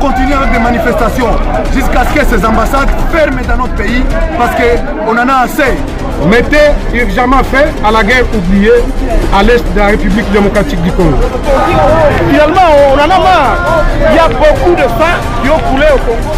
continuer avec des manifestations jusqu'à ce que ces ambassades ferment dans notre pays parce qu'on en a assez. Mettez urgemment fin à la guerre oubliée à l'est de la République démocratique du Congo. Finalement, on en a marre. Il y a beaucoup de sang qui ont coulé au Congo.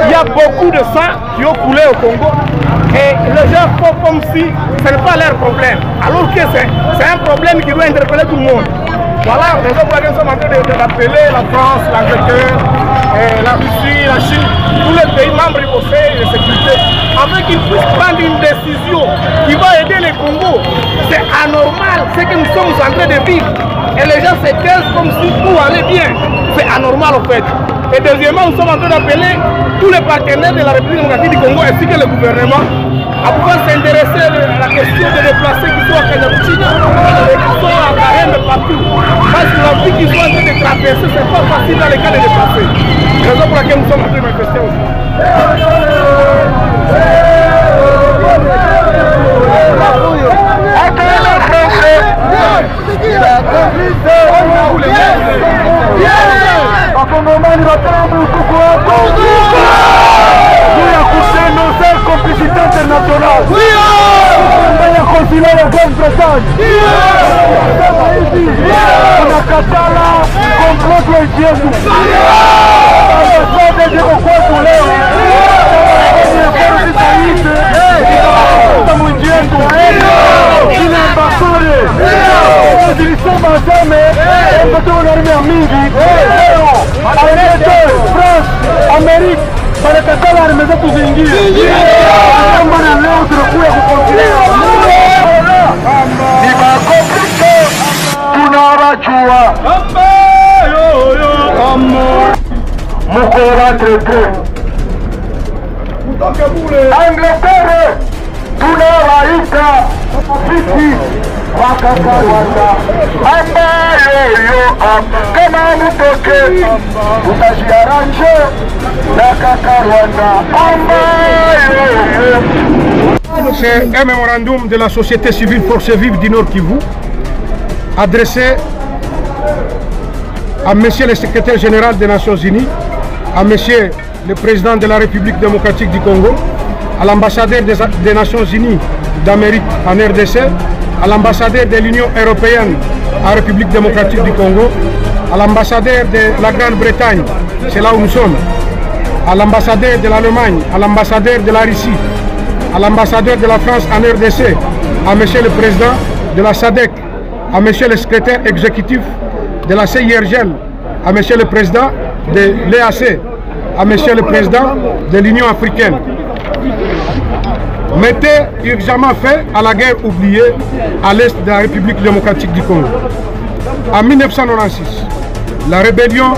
Il y a beaucoup de sang qui ont coulé au Congo et les gens font comme si ce n'est pas leur problème, alors que c'est un problème qui doit interpeller tout le monde. Voilà, les autres nous sommes en train d'appeler la France, l'Angleterre, la Russie, la Chine, tous les pays membres du Conseil de sécurité, afin qu'ils puissent prendre une décision qui va aider les Congo. C'est anormal ce que nous sommes en train de vivre. Et les gens se taisent comme si tout allait bien. C'est anormal en fait. Et deuxièmement, nous sommes en train d'appeler tous les partenaires de la République démocratique du Congo ainsi que le gouvernement à pouvoir s'intéresser à la question de déplacer qui sont à Kanyabuchiga et qui sont à Kahembe partout. Parce que la vie qu'ils sont en train de traverser, ce n'est pas facile dans les cas de déplacer. Raison pour laquelle nous sommes en train de manifester aussi. Wakongomani watambu huku wako juu ya kudenonse complicité internationale ndani ya konsulat ya Grande-Bretagne. Sema hivi tunakatala complot ya nchi yetu. Ambasade ziko kwetu leo itawakuta mwinji yetu ile ambasade zilisema aseme mpatona na armea mingi Angleterre, France, Amerika wanakatala arme zetu ziingie. Kama na leo tunakuja kukontrolea. Ni makomplike tunawajua. Mko watrete. Angleterre tunawaita sisi wakaka Rwanda ambayo kama mtoke utajiaranje na kaka Rwanda ambayo C'est un mémorandum de la société civile Forces Vives du Nord Kivu adressé à Monsieur le secrétaire général des Nations Unies, à Monsieur le président de la République démocratique du Congo, à l'ambassadeur des Nations Unies d'Amérique en RDC, à l'ambassadeur de l'Union européenne en République démocratique du Congo, à l'ambassadeur de la Grande-Bretagne, c'est là où nous sommes, à l'ambassadeur de l'Allemagne, à l'ambassadeur de la Russie, à l'ambassadeur de la France en RDC, à Monsieur le président de la SADC, à Monsieur le secrétaire exécutif de la CIRGL, à Monsieur le président de l'EAC, à Monsieur le président de l'Union africaine. Mettez urgemment fin à la guerre oubliée à l'est de la République démocratique du Congo. En 1996, la rébellion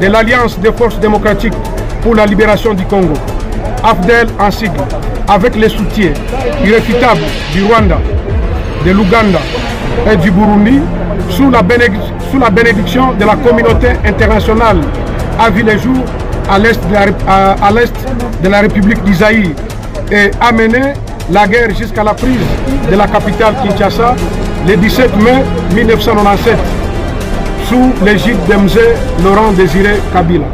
de l'Alliance des forces démocratiques pour la libération du Congo, AFDEL en sigle, avec le soutien irréfutable du Rwanda, de l'Ouganda et du Burundi, sous la bénédiction de la communauté internationale, a vu le jour à l'est de la République d'Isaïe et a mené la guerre jusqu'à la prise de la capitale Kinshasa le 17 mai 1997 sous l'égide d'M. Laurent Désiré Kabila.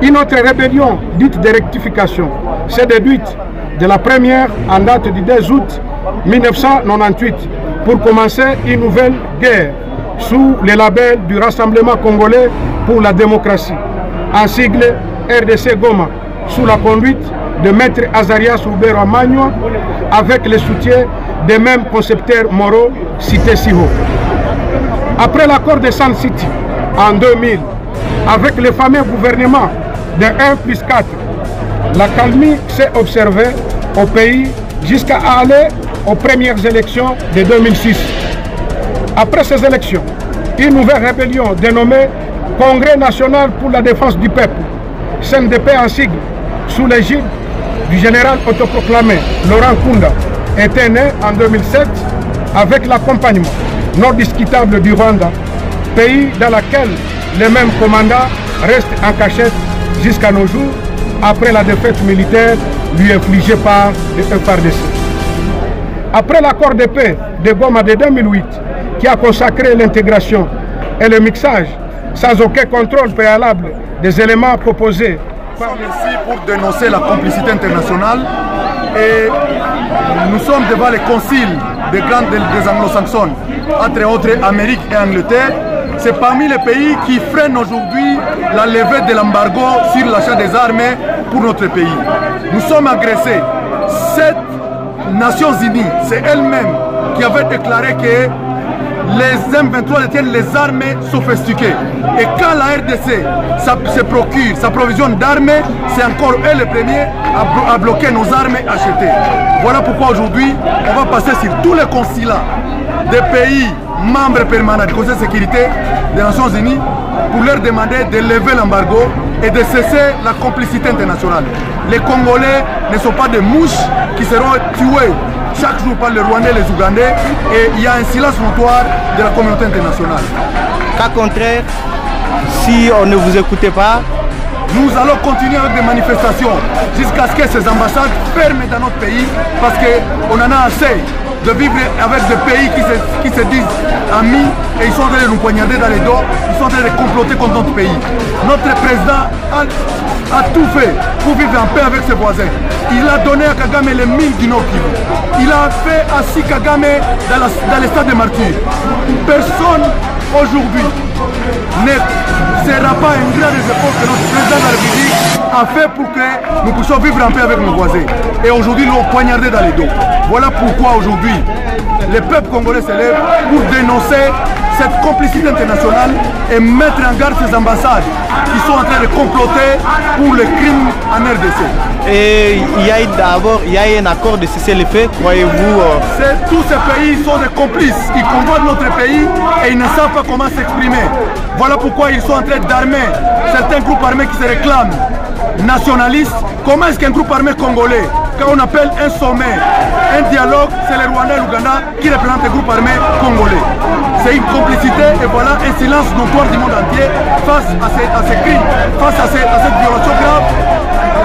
Une autre rébellion dite de rectification s'est déduite de la première en date du 2 août 1998 pour commencer une nouvelle guerre sous le label du Rassemblement congolais pour la démocratie, en sigle RDC Goma, sous la conduite de Maître Azarias Roubero Magnoa, avec le soutien des mêmes concepteurs moraux cités si haut. Après l'accord de Sun City en 2000, avec le fameux gouvernement de 1+4, la calmie s'est observée au pays jusqu'à aller aux premières élections de 2006. Après ces élections, une nouvelle rébellion dénommée Congrès national pour la défense du peuple, CNDP en sigle, sous l'égide du général autoproclamé Laurent Kunda, était née en 2007 avec l'accompagnement non discutable du Rwanda, pays dans lequel les mêmes commandants restent en cachette jusqu'à nos jours après la défaite militaire lui infligée par le FARDC. Après l'accord de paix de Goma de 2008, qui a consacré l'intégration et le mixage sans aucun contrôle préalable des éléments proposés. Nous sommes ici pour dénoncer la complicité internationale et nous sommes devant les conciles des anglo-saxons, entre autres Amérique et Angleterre. C'est parmi les pays qui freinent aujourd'hui la levée de l'embargo sur l'achat des armes pour notre pays. Nous sommes agressés. Cette Nations Unies, c'est elle-même qui avait déclaré que les M23 détiennent les armes sophistiquées. Et quand la RDC se procure, s'approvisionne d'armes, c'est encore eux les premiers à bloquer nos armes achetées. Voilà pourquoi aujourd'hui, on va passer sur tous les consulats des pays membres permanents du Conseil de sécurité des Nations Unies pour leur demander de lever l'embargo et de cesser la complicité internationale. Les Congolais ne sont pas des mouches qui seront tuées chaque jour par les Rwandais et les Ougandais, et il y a un silence notoire de la communauté internationale. Cas contraire, si on ne vous écoutait pas, nous allons continuer avec des manifestations jusqu'à ce que ces ambassades ferment dans notre pays, parce qu'on en a assez de vivre avec des pays qui se disent amis et ils sont en train de nous poignarder dans les dos, ils sont en train de comploter contre notre pays. Notre président a tout fait pour vivre en paix avec ses voisins. Il a donné à Kagame les mines du Nord Kivu. Il a fait assis Kagame dans les stades de martyrs. Personne aujourd'hui ne sera pas un grand des efforts que notre président de la République a fait pour que nous puissions vivre en paix avec nos voisins. Et aujourd'hui, nous l'ont poignardé dans les dos. Voilà pourquoi aujourd'hui, les peuples congolais se lèvent pour dénoncer cette complicité internationale et mettre en garde ces ambassades qui sont en train de comploter pour les crimes en RDC. Et il y a un accord de cessez-le-feu, croyez-vous Tous ces pays sont des complices. Ils convoitent notre pays et ils ne savent pas comment s'exprimer. Voilà pourquoi ils sont en train d'armer certains groupes armés qui se réclament nationalistes. Comment est-ce qu'un groupe armé congolais, quand on appelle un sommet, un dialogue, c'est les Rwandais et l'Ouganda qui représentent les groupes armés congolais? C'est une complicité et voilà un silence notoire du monde entier face à ces crimes, face à cette violation grave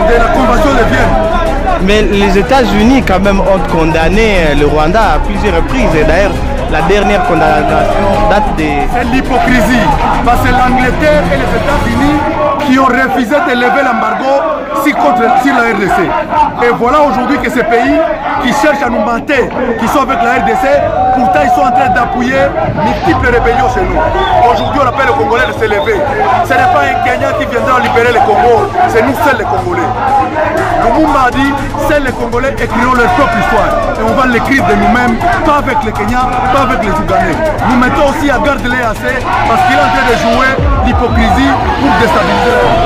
de la Convention de Vienne. Mais les États-Unis quand même ont condamné le Rwanda à plusieurs reprises. Et d'ailleurs, la dernière condamnation date des... C'est l'hypocrisie. Parce que l'Angleterre et les États-Unis qui ont refusé de lever l'embargo sur la RDC. Et voilà aujourd'hui que ces pays qui cherchent à nous mentir, qui sont avec la RDC, pourtant ils sont en train d'appuyer multiples rébellions chez nous. Aujourd'hui on appelle les Congolais de se lever. Ce n'est pas un Kenyan qui viendra libérer le Congo, c'est nous seuls les Congolais. Lumumba a dit, seuls les Congolais écriront leur propre histoire. Et on va l'écrire de nous-mêmes, pas avec les Kenyans, pas avec les Ougandais. Nous mettons aussi à garde les AC parce qu'il est en train de jouer l'hypocrisie pour déstabiliser.